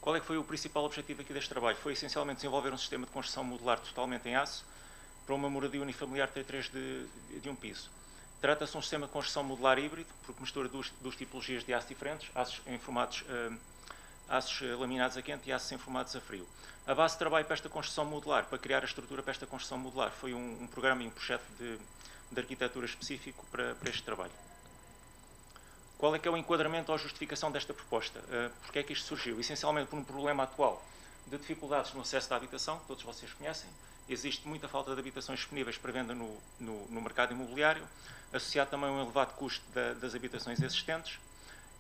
Qual é que foi o principal objetivo aqui deste trabalho? Foi essencialmente desenvolver um sistema de construção modular totalmente em aço para uma moradia unifamiliar T3 de um piso. Trata-se de um sistema de construção modular híbrido, porque mistura duas tipologias de aço diferentes, aços laminados a quente e aços enformados a frio. A base de trabalho para esta construção modular, para criar a estrutura para esta construção modular, foi um programa e um projeto de arquitetura específico para este trabalho. Qual é que é o enquadramento ou a justificação desta proposta? Porque é que isto surgiu? Essencialmente por um problema atual de dificuldades no acesso à habitação, que todos vocês conhecem. Existe muita falta de habitações disponíveis para venda no mercado imobiliário, associado também a um elevado custo das habitações existentes.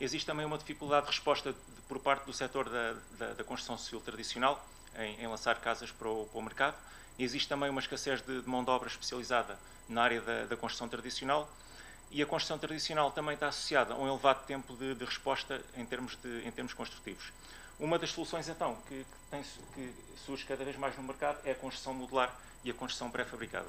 Existe também uma dificuldade de resposta por parte do setor da construção civil tradicional em lançar casas para o mercado. Existe também uma escassez de mão de obra especializada na área da construção tradicional. E a construção tradicional também está associada a um elevado tempo de resposta em termos construtivos. Uma das soluções, então, que surge cada vez mais no mercado é a construção modular e a construção pré-fabricada.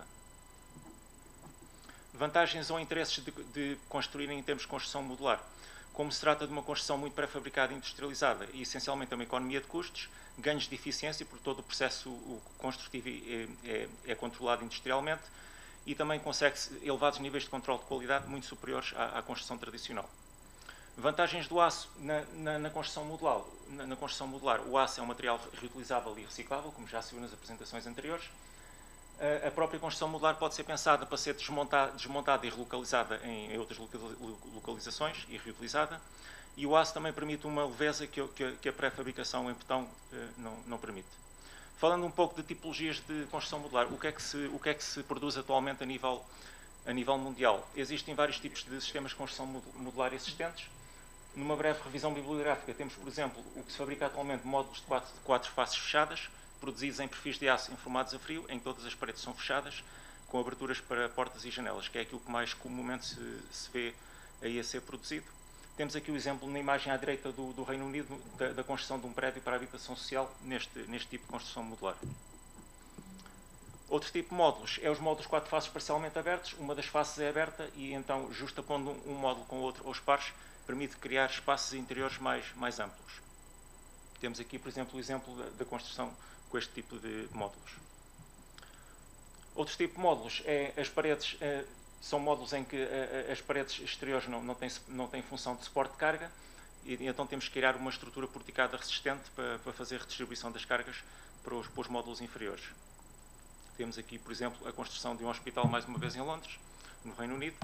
Vantagens ou interesses de construir em termos de construção modular. Como se trata de uma construção muito pré-fabricada e industrializada e essencialmente é uma economia de custos, ganhos de eficiência, porque todo o processo construtivo é controlado industrialmente, e também consegue-se elevados níveis de controle de qualidade muito superiores à construção tradicional. Vantagens do aço na construção modular. O aço é um material reutilizável e reciclável, como já se viu nas apresentações anteriores. A própria construção modular pode ser pensada para ser desmontada e relocalizada em outras localizações e reutilizada. E o aço também permite uma leveza que a pré-fabricação em betão não permite. Falando um pouco de tipologias de construção modular, o que é que se produz atualmente a nível mundial? Existem vários tipos de sistemas de construção modular existentes. Numa breve revisão bibliográfica, temos, por exemplo, o que se fabrica atualmente módulos de quatro faces fechadas, produzidos em perfis de aço enformados a frio, em que todas as paredes são fechadas, com aberturas para portas e janelas, que é aquilo que mais comumente se vê aí a ser produzido. Temos aqui o exemplo na imagem à direita do Reino Unido da construção de um prédio para a habitação social neste tipo de construção modular. Outro tipo de módulos é os módulos 4 faces parcialmente abertos. Uma das faces é aberta e então, justapondo um módulo com o outro aos pares, permite criar espaços interiores mais amplos. Temos aqui, por exemplo, o exemplo da construção com este tipo de módulos. Outro tipo de módulos é as paredes. São módulos em que as paredes exteriores não têm função de suporte de carga e então temos que criar uma estrutura porticada resistente para fazer a redistribuição das cargas para os módulos inferiores. Temos aqui, por exemplo, a construção de um hospital, mais uma vez em Londres, no Reino Unido,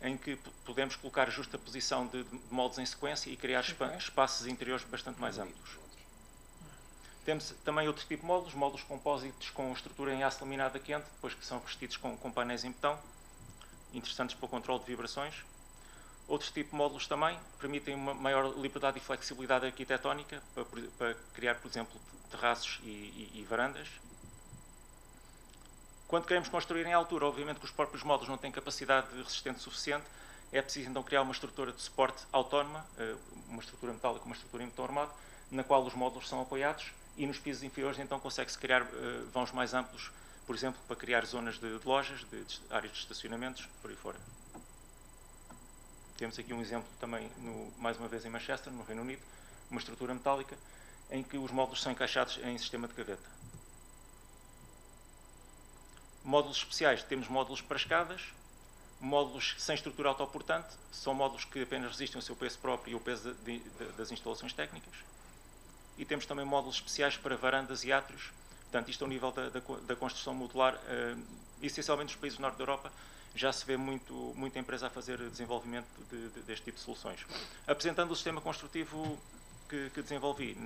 em que podemos colocar justaposição de moldes em sequência e criar espaços interiores bastante mais amplos. Temos também outro tipo de módulos compósitos com estrutura em aço laminado a quente, depois que são revestidos com painéis em betão, interessantes para o controle de vibrações. Outros tipos de módulos também permitem uma maior liberdade e flexibilidade arquitetónica para criar, por exemplo, terraços e varandas. Quando queremos construir em altura, obviamente que os próprios módulos não têm capacidade resistente suficiente, é preciso então criar uma estrutura de suporte autónoma, uma estrutura metálica, uma estrutura em betão armado, na qual os módulos são apoiados e nos pisos inferiores então consegue-se criar vãos mais amplos, por exemplo, para criar zonas de lojas, de áreas de estacionamentos, por aí fora. Temos aqui um exemplo também, mais uma vez em Manchester, no Reino Unido, uma estrutura metálica em que os módulos são encaixados em sistema de gaveta. Módulos especiais, temos módulos para escadas, módulos sem estrutura autoportante, são módulos que apenas resistem ao seu peso próprio e ao peso das instalações técnicas. E temos também módulos especiais para varandas e átrios. Portanto, isto ao nível da construção modular, essencialmente nos países do norte da Europa, já se vê muita empresa a fazer desenvolvimento deste tipo de soluções. Apresentando o sistema construtivo que desenvolvi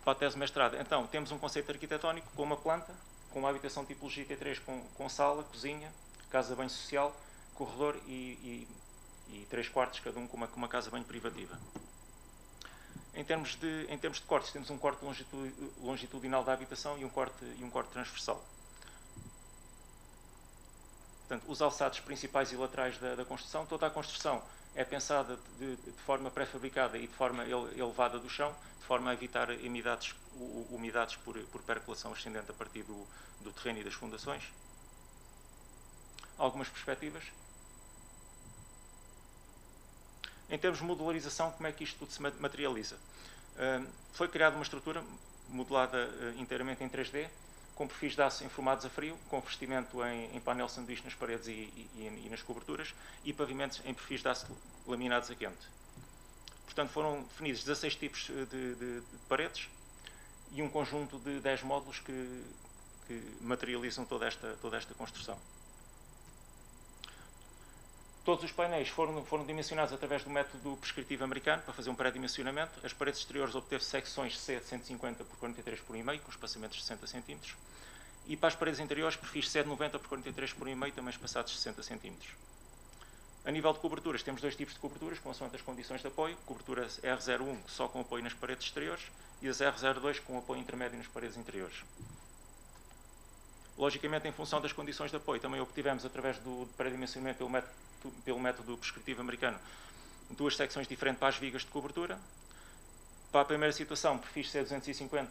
para a tese de mestrado, então, temos um conceito arquitetónico com uma planta, com uma habitação tipologia T3 com sala, cozinha, casa-banho social, corredor e 3 quartos, cada um com uma casa-banho privativa. Em termos de cortes, temos um corte longitudinal da habitação e um corte transversal. Portanto, os alçados principais e laterais da construção, toda a construção é pensada de forma pré-fabricada e de forma elevada do chão, de forma a evitar umidades por percolação ascendente a partir do terreno e das fundações. Algumas perspectivas. Em termos de modularização, como é que isto tudo se materializa? Foi criada uma estrutura modelada inteiramente em 3D, com perfis de aço enformados a frio, com revestimento em painel sanduíche nas paredes e nas coberturas, e pavimentos em perfis de aço laminados a quente. Portanto, foram definidos 16 tipos de paredes e um conjunto de 10 módulos que materializam toda esta construção. Todos os painéis foram dimensionados através do método prescritivo americano para fazer um pré-dimensionamento. As paredes exteriores obteve secções C de 150 por 43 por 1,5, com espaçamentos de 60 cm. E para as paredes interiores, perfis C de 90 por 43 por 1,5, também espaçados de 60 cm. A nível de coberturas, temos dois tipos de coberturas, consoante as condições de apoio. Cobertura R01, só com apoio nas paredes exteriores, e as R02, com apoio intermédio nas paredes interiores. Logicamente, em função das condições de apoio, também obtivemos, através do pré-dimensionamento pelo método prescritivo americano, duas secções diferentes para as vigas de cobertura. Para a primeira situação, perfis C250,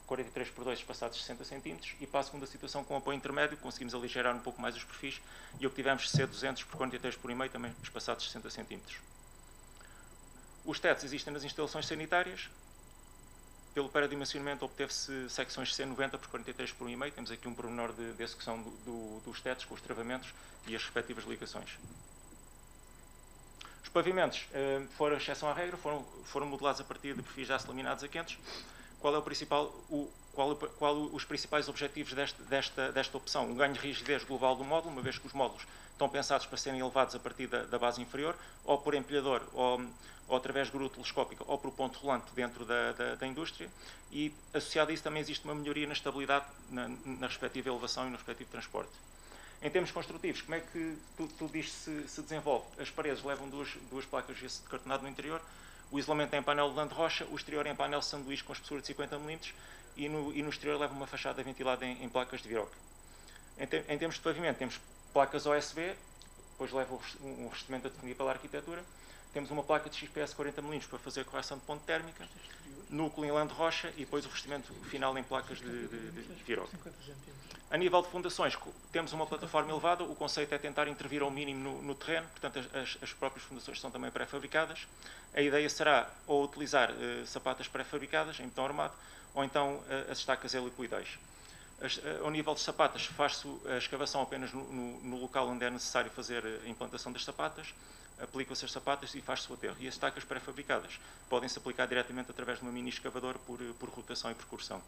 43 por 2, espaçados de 60 cm, e para a segunda situação, com apoio intermédio, conseguimos aligerar um pouco mais os perfis e obtivemos C200 por 43 por 1,5, também espaçados de 60 cm. Os tetos existem nas instalações sanitárias. Pelo pré-dimensionamento obteve-se secções C90 por 43 por 1,5. Temos aqui um pormenor de execução dos tetos, com os travamentos e as respectivas ligações. Os pavimentos foram a exceção à regra, foram modelados a partir de perfis de aço laminados a quentes. Qual os principais objetivos desta opção? Um ganho de rigidez global do módulo, uma vez que os módulos estão pensados para serem elevados a partir da base inferior, ou por empilhador, ou através de grua telescópica, ou por ponto rolante dentro da indústria, e associado a isso também existe uma melhoria na estabilidade na respectiva elevação e no respectivo transporte. Em termos construtivos, como é que tudo isto se desenvolve? As paredes levam duas placas de gesso de cartonado no interior, o isolamento é em painel de lã de rocha, o exterior é em painel de sanduíche com espessura de 50 mm e no exterior leva uma fachada ventilada em placas de viroque. Em termos de pavimento, temos placas OSB, depois leva um revestimento a definir pela arquitetura. Temos uma placa de XPS 40 mm para fazer correção de ponte térmica, núcleo em lã de rocha e depois o revestimento final em placas de viroque. A nível de fundações, temos uma plataforma elevada, o conceito é tentar intervir ao mínimo no terreno, portanto as próprias fundações são também pré-fabricadas. A ideia será ou utilizar sapatas pré-fabricadas em betão armado, ou então as estacas helicoidais. Ao nível de sapatas, faz-se a escavação apenas no local onde é necessário fazer a implantação das sapatas, aplicam-se as sapatas e faz-se o aterro. E as estacas pré-fabricadas podem-se aplicar diretamente através de uma mini escavadora por rotação e percussão.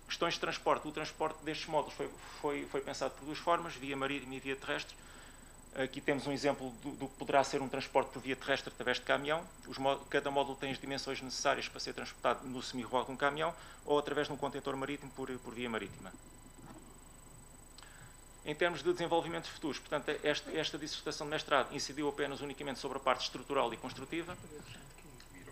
Questões de transporte. O transporte destes módulos foi pensado por duas formas, via marítima e via terrestre. Aqui temos um exemplo do que poderá ser um transporte por via terrestre através de caminhão. Cada módulo tem as dimensões necessárias para ser transportado no semi-remolque de um caminhão ou através de um contentor marítimo por via marítima. Em termos de desenvolvimento futuros, portanto, esta dissertação de mestrado incidiu apenas unicamente sobre a parte estrutural e construtiva.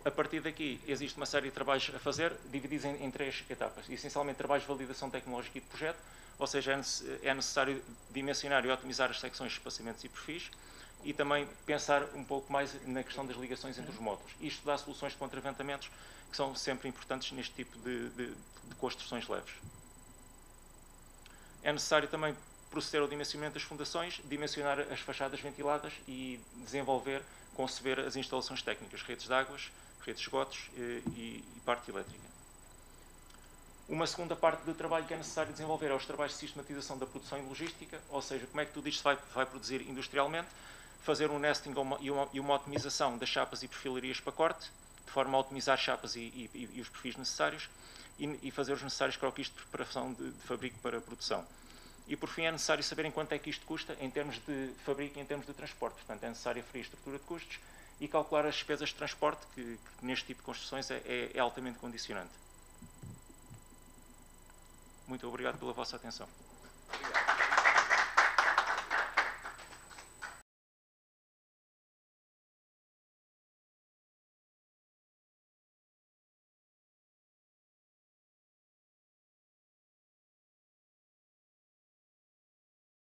A partir daqui, existe uma série de trabalhos a fazer, divididos em 3 etapas. Essencialmente, trabalhos de validação tecnológica e de projeto, ou seja, é necessário dimensionar e otimizar as secções, espaçamentos e perfis, e também pensar um pouco mais na questão das ligações entre os módulos. E estudar soluções de contraventamentos, que são sempre importantes neste tipo de construções leves. É necessário também proceder ao dimensionamento das fundações, dimensionar as fachadas ventiladas e conceber as instalações técnicas, redes de águas, redes de esgotos e parte elétrica. Uma segunda parte do trabalho que é necessário desenvolver é os trabalhos de sistematização da produção e logística, ou seja, como é que tudo isto vai produzir industrialmente, fazer um nesting e uma otimização das chapas e perfilarias para corte, de forma a otimizar chapas e os perfis necessários, e fazer os necessários croquis de preparação de fabrico para a produção. E, por fim, é necessário saber em quanto é que isto custa em termos de fabrico e em termos de transporte. Portanto, é necessário aferir a estrutura de custos e calcular as despesas de transporte, que neste tipo de construções é altamente condicionante. Muito obrigado pela vossa atenção. Obrigado.